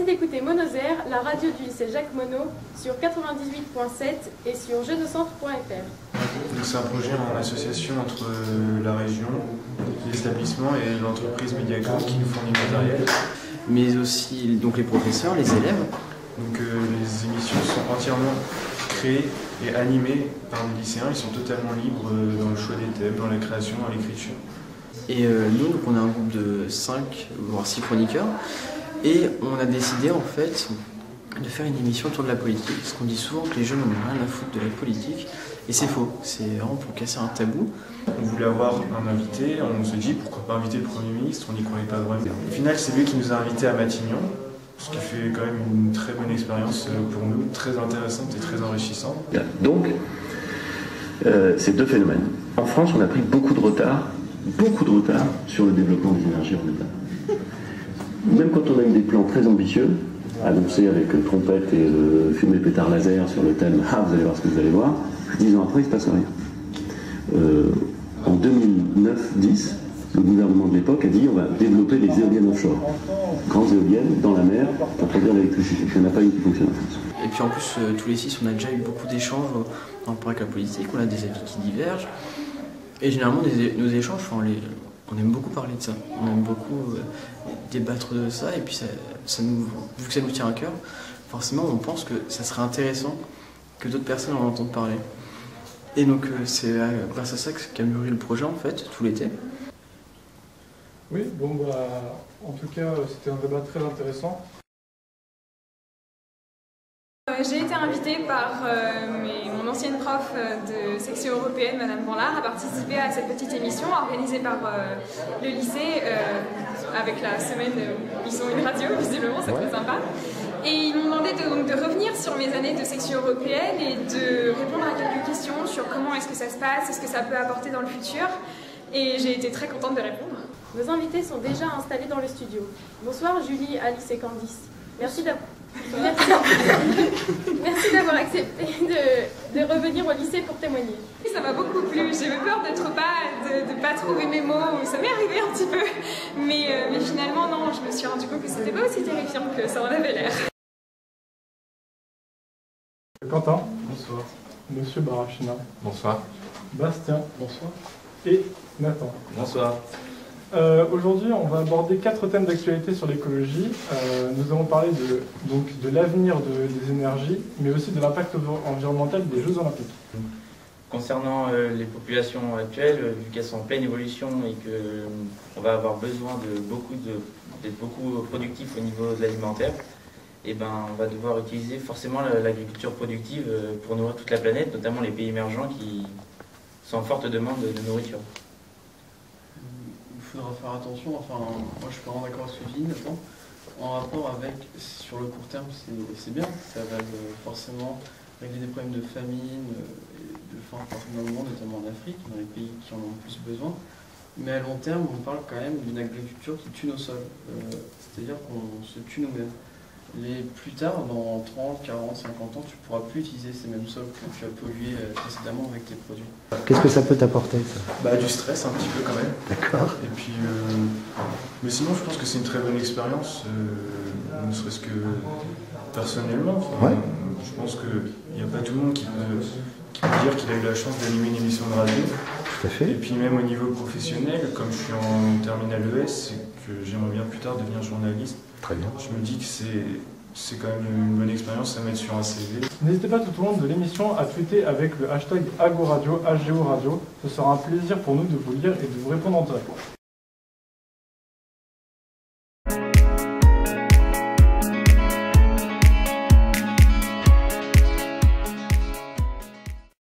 d'écouter Monozer, la radio du lycée Jacques Monod, sur 98.7 et sur jeuxdecentre.fr. C'est un projet en association entre la région, l'établissement et l'entreprise Mediacom qui nous fournit le matériel. Mais aussi donc les professeurs, les élèves. Donc les émissions sont entièrement créées et animées par des lycéens. Ils sont totalement libres dans le choix des thèmes, dans la création, dans l'écriture. Et nous, donc on a un groupe de 5 voire 6 chroniqueurs. Et on a décidé en fait de faire une émission autour de la politique. Parce qu'on dit souvent que les jeunes n'ont rien à foutre de la politique. Et c'est faux. C'est vraiment pour casser un tabou. On voulait avoir un invité, on se dit pourquoi pas inviter le Premier ministre, on n'y croyait pas vraiment. Au final, c'est lui qui nous a invités à Matignon, ce qui fait quand même une très bonne expérience pour nous, très intéressante et très enrichissante. Donc, c'est deux phénomènes. En France, on a pris beaucoup de retard sur le développement des énergies renouvelables. Même quand on a eu des plans très ambitieux, annoncés avec trompette et fumée pétard laser sur le thème « Ah, vous allez voir ce que vous allez voir », 10 ans après, il ne se passe rien. En 2009-10, le gouvernement de l'époque a dit on va développer les éoliennes offshore. Grandes éoliennes dans la mer pour produire l'électricité. Il n'y en a pas une qui fonctionne en France. Et puis en plus, tous les 6, on a déjà eu beaucoup d'échanges en rapport avec la politique, on a des avis qui divergent. Et généralement, nos échanges, on aime beaucoup parler de ça. On aime beaucoup débattre de ça. Et puis, vu que ça nous tient à cœur, forcément, on pense que ça serait intéressant que d'autres personnes en entendent parler. Et donc, c'est grâce à ça qu'a mûri le projet, en fait, tout l'été. Oui, bon, en tout cas, c'était un débat très intéressant. J'ai été invitée par mon ancienne prof de section européenne, Madame Banlard, à participer à cette petite émission organisée par le lycée avec la semaine où ils ont une radio, visiblement, c'est très sympa. Et ils m'ont demandé de revenir sur mes années de section européenne et de répondre à quelques questions sur comment est-ce que ça se passe, est-ce que ça peut apporter dans le futur. Et j'ai été très contente de répondre. Nos invités sont déjà installés dans le studio. Bonsoir Julie, Alice et Candice. Merci d'avoir accepté de revenir au lycée pour témoigner. Ça m'a beaucoup plu. J'ai eu peur de pas trouver mes mots. Ça m'est arrivé un petit peu. Mais finalement, non, je me suis rendu compte que c'était pas aussi terrifiant que ça en avait l'air. Quentin. Bonsoir. Monsieur Barachina. Bonsoir. Bastien. Bonsoir. Et Nathan. Bonsoir. Aujourd'hui, on va aborder 4 thèmes d'actualité sur l'écologie. Nous allons parler de l'avenir des énergies, mais aussi de l'impact environnemental des Jeux Olympiques. Concernant les populations actuelles, vu qu'elles sont en pleine évolution et qu'on va avoir besoin d'être beaucoup productif au niveau de l'alimentaire, et on va devoir utiliser forcément l'agriculture productive pour nourrir toute la planète, notamment les pays émergents qui sont en forte demande de nourriture. Il faudra faire attention, moi je suis vraiment d'accord avec ce que dit Nathan, en rapport avec, sur le court terme c'est bien, ça va forcément régler des problèmes de famine, de faim partout dans le monde, notamment en Afrique, dans les pays qui en ont le plus besoin, mais à long terme on parle quand même d'une agriculture qui tue nos sols, c'est-à-dire qu'on se tue nous-mêmes. Plus tard, dans 30, 40, 50 ans, tu ne pourras plus utiliser ces mêmes sols que tu as pollués précédemment avec tes produits. Qu'est-ce que ça peut t'apporter, ça? Du stress un petit peu quand même. D'accord. Et puis, mais sinon je pense que c'est une très bonne expérience, ne serait-ce que personnellement. Ouais. Je pense qu'il n'y a pas tout le monde qui peut dire qu'il a eu la chance d'animer une émission de radio. Tout à fait. Et puis même au niveau professionnel, comme je suis en terminale ES, c'est que j'aimerais bien plus tard devenir journaliste. Très bien. Je me dis que c'est quand même une bonne expérience à mettre sur un CV. N'hésitez pas tout au long de l'émission à tweeter avec le hashtag AgoRadio, HGO Radio. Ce sera un plaisir pour nous de vous lire et de vous répondre en direct.